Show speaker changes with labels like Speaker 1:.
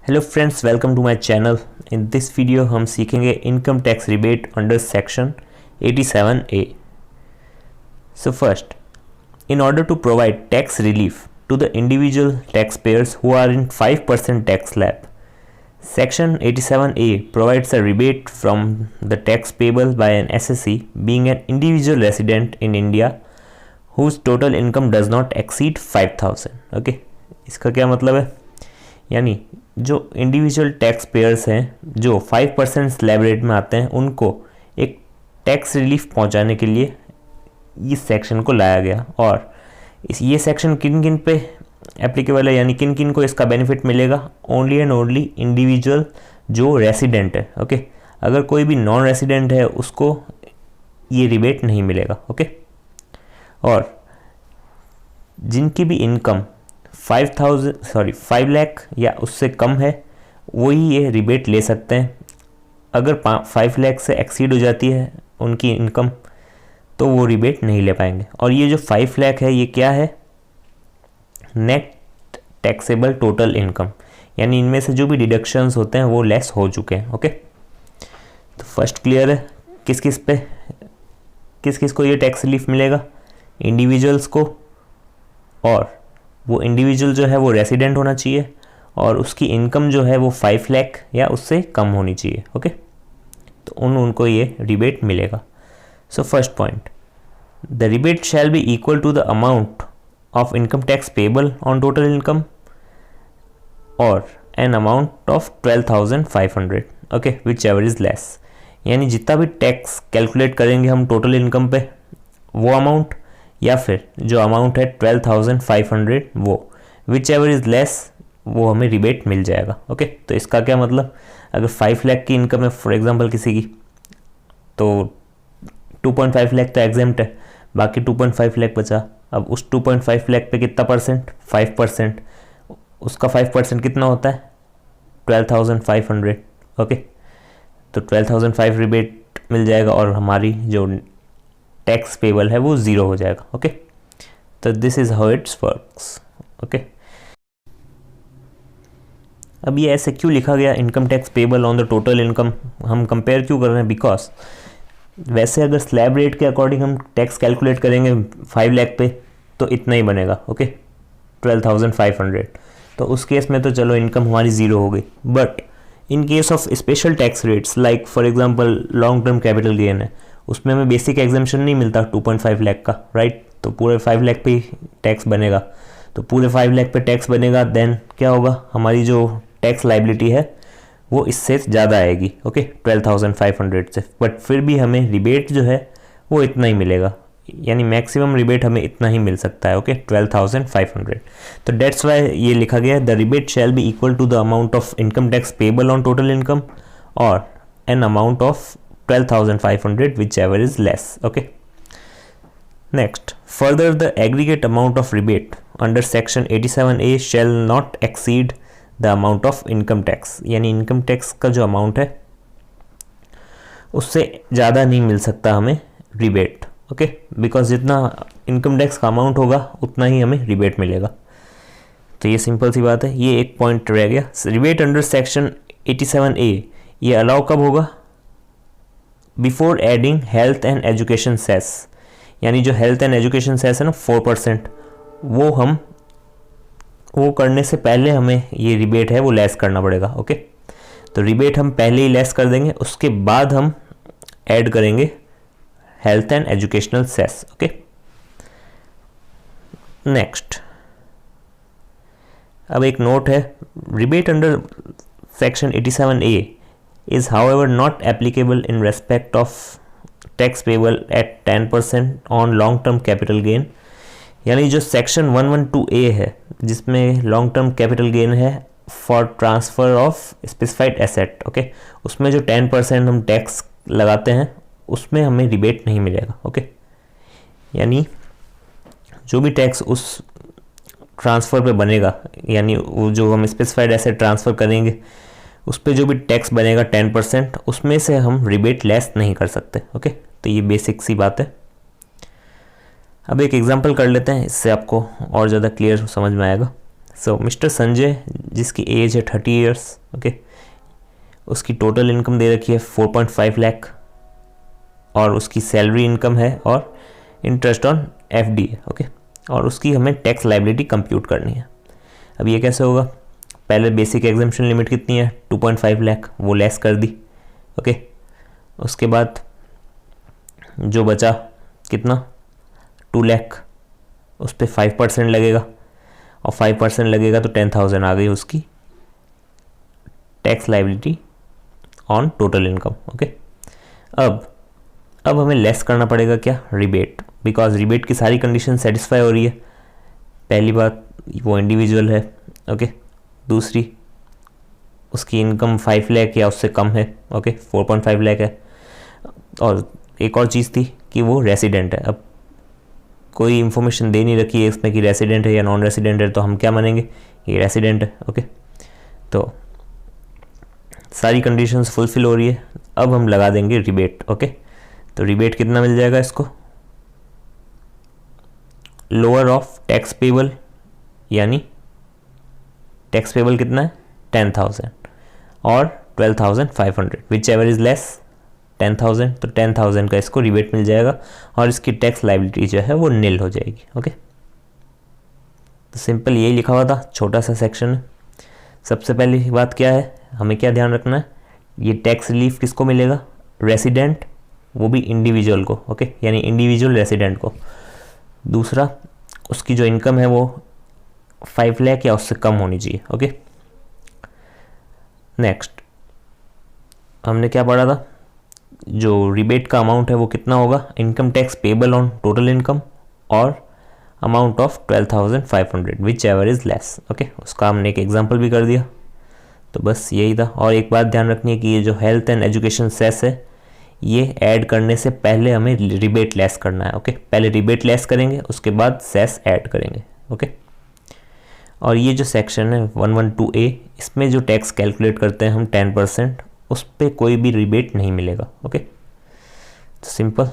Speaker 1: Hello friends, welcome to my channel. In this video हम सीखेंगे income tax rebate under section 87A। So first, in order to provide tax relief to the individual taxpayers who are in 5% tax slab, Section 87A provides a rebate from the tax payable by an SSE being an individual resident in India whose total income does not exceed 5,000। Okay, इसका क्या मतलब है? यानी जो individual tax payers हैं जो 5% slab rate में आते हैं उनको एक टैक्स रिलीफ पहुंचाने के लिए इस सेक्शन को लाया गया। और ये सेक्शन किन किन पे एप्लीकेबल है, यानी किन किन को इसका बेनिफिट मिलेगा? ओनली एंड ओनली इंडिविजुअल जो रेसिडेंट है। ओके, अगर कोई भी नॉन रेसिडेंट है उसको ये रिबेट नहीं मिलेगा। ओके, और जिनकी भी इनकम 5 लाख या उससे कम है वही ये रिबेट ले सकते हैं। अगर 5 लाख से एक्सीड हो जाती है उनकी इनकम तो वो रिबेट नहीं ले पाएंगे। और ये जो 5 लाख है ये क्या है? नेट टैक्सेबल टोटल इनकम, यानी इनमें से जो भी डिडक्शंस होते हैं वो लेस हो चुके हैं। ओके, तो फर्स्ट क्लियर है किस किस को ये टैक्स रिलीफ मिलेगा? इंडिविजुअल्स को, और वो इंडिविजुअल जो है वो रेसिडेंट होना चाहिए और उसकी इनकम जो है वो 5 लाख या उससे कम होनी चाहिए। ओके, तो उनको ये रिबेट मिलेगा। So first point, the rebate shall be equal to the amount of income tax payable on total income और an amount of 12,500। Okay, whichever is less, यानी जितना भी टैक्स कैलकुलेट करेंगे हम टोटल इनकम पे वो amount, या फिर जो अमाउंट है 12,500 वो विच एवर इज़ लेस वो हमें रिबेट मिल जाएगा। ओके, तो इसका क्या मतलब? अगर 5 लाख की इनकम है फॉर एग्जांपल किसी की, तो 2.5 लाख तो एग्जेम्प्ट है, बाकी 2.5 लाख बचा। अब उस 2.5 लाख पे कितना परसेंट? 5%। उसका 5% कितना होता है? 12,500। ओके, तो 12,500 रिबेट मिल जाएगा और हमारी जो टैक्स पेबल है वो 0 हो जाएगा। ओके, तो this is how it's works. Okay, अब ये ऐसे क्यों लिखा गया income tax payable on the total income? हम कंपेयर क्यों कर रहे हैं? बिकॉज वैसे अगर स्लैब रेट के अकॉर्डिंग हम टैक्स कैलकुलेट करेंगे 5 लाख पे तो इतना ही बनेगा। ओके, 12,500। तो उस केस में तो चलो इनकम हमारी 0 हो गई। But in case of special tax rates like for example long term capital gain है, उसमें हमें बेसिक एग्जेम्पशन नहीं मिलता 2.5 लाख का, राइट? तो पूरे 5 लाख पे ही टैक्स बनेगा। तो पूरे 5 लाख पे टैक्स बनेगा, देन क्या होगा? हमारी जो टैक्स लाइबिलिटी है वो इससे ज़्यादा आएगी। ओके, 12,500 से। बट फिर भी हमें रिबेट जो है वो इतना ही मिलेगा, यानी मैक्सिमम रिबेट हमें इतना ही मिल सकता है। ओके, 12,500। तो डेट्स वाई ये लिखा गया, the rebate shall be equal to the amount of income tax payable on total income और an amount of 12,500 whichever is less. Okay, next, further the aggregate amount of rebate under section 87A shall not exceed the amount of income tax, यानी income tax का जो amount है उससे ज़्यादा नहीं मिल सकता हमें रिबेट। ओके, बिकॉज जितना इनकम टैक्स का अमाउंट होगा उतना ही हमें रिबेट मिलेगा। तो ये सिंपल सी बात है, ये एक पॉइंट रह गया। रिबेट अंडर सेक्शन 87A ये अलाउ कब होगा? Before adding health and education cess, यानी जो हेल्थ एंड एजुकेशन सेस है ना 4%, वो करने से पहले हमें ये रिबेट है वो लेस करना पड़ेगा। ओके, तो रिबेट हम पहले ही लेस कर देंगे, उसके बाद हम ऐड करेंगे health and educational cess. Okay, next, अब एक नोट है, rebate under section 87A is however not applicable in respect of tax payable at 10% on long term capital gain, यानी जो सेक्शन 112A है जिसमें लॉन्ग टर्म कैपिटल गेन है for transfer of specified asset. Okay, उसमें जो 10% हम tax लगाते हैं उसमें हमें रिबेट नहीं मिलेगा। ओके, यानी जो भी टैक्स उस ट्रांसफ़र पे बनेगा, यानी वो जो हम स्पेसिफाइड एसेट ट्रांसफ़र करेंगे उस पर जो भी टैक्स बनेगा 10%, उसमें से हम रिबेट लेस नहीं कर सकते। ओके, तो ये बेसिक सी बात है। अब एक एग्जांपल कर लेते हैं, इससे आपको और ज़्यादा क्लियर समझ में आएगा। सो मिस्टर संजय जिसकी एज है 30 ईयर्स, ओके, उसकी टोटल इनकम दे रखी है 4.5 लाख और उसकी सैलरी इनकम है और इंटरेस्ट ऑन एफडी है, ओके, और उसकी हमें टैक्स लायबिलिटी कंप्यूट करनी है। अब ये कैसे होगा, पहले बेसिक एग्जम्पशन लिमिट कितनी है 2.5 लाख, वो लेस कर दी, ओके, उसके बाद जो बचा कितना 2 लाख, उस पर 5% लगेगा और 5% लगेगा तो 10,000 आ गई उसकी tax liability on total income, okay. अब हमें लेस करना पड़ेगा क्या, रिबेट, बिकॉज रिबेट की सारी कंडीशन सेटिस्फाई हो रही है। पहली बात वो इंडिविजुअल है, ओके, दूसरी उसकी इनकम 5 लाख या उससे कम है, ओके, 4.5 लाख है, और एक और चीज़ थी कि वो रेसिडेंट है। अब कोई इन्फॉर्मेशन दे नहीं रखी है इसमें कि रेसिडेंट है या नॉन रेसिडेंट है, तो हम क्या मानेंगे ये रेसिडेंट है, ओके। तो सारी कंडीशंस फुलफिल हो रही है, अब हम लगा देंगे रिबेट, ओके। तो रिबेट कितना मिल जाएगा इसको, लोअर ऑफ टैक्स पेबल, यानी टैक्स पेबल कितना है 10,000 और 12,500, विच एवर इज लेस 10,000, तो 10,000 का इसको रिबेट मिल जाएगा और इसकी टैक्स लायबिलिटी जो है वो नील हो जाएगी, ओके। तो सिंपल यही लिखा हुआ था, छोटा सा सेक्शन है। सबसे पहली बात क्या है, हमें क्या ध्यान रखना है, ये टैक्स रिलीफ किसको मिलेगा, रेसिडेंट, वो भी इंडिविजुअल को, ओके, यानी इंडिविजुअल रेसिडेंट को। दूसरा उसकी जो इनकम है वो 5 लाख या उससे कम होनी चाहिए, ओके। नेक्स्ट हमने क्या पढ़ा था, जो रिबेट का अमाउंट है वो कितना होगा, income tax payable on total income और amount of 12,500 whichever is less, okay. उसका हमने एक एग्जांपल भी कर दिया। तो बस यही था। और एक बात ध्यान रखनी है कि ये जो हेल्थ एंड एजुकेशन सेस है ये ऐड करने से पहले हमें रिबेट लेस करना है, ओके। पहले रिबेट लेस करेंगे उसके बाद सेस ऐड करेंगे, ओके। और ये जो सेक्शन है 112A, इसमें जो टैक्स कैलकुलेट करते हैं हम 10%, उस पर कोई भी रिबेट नहीं मिलेगा, ओके। तो सिंपल।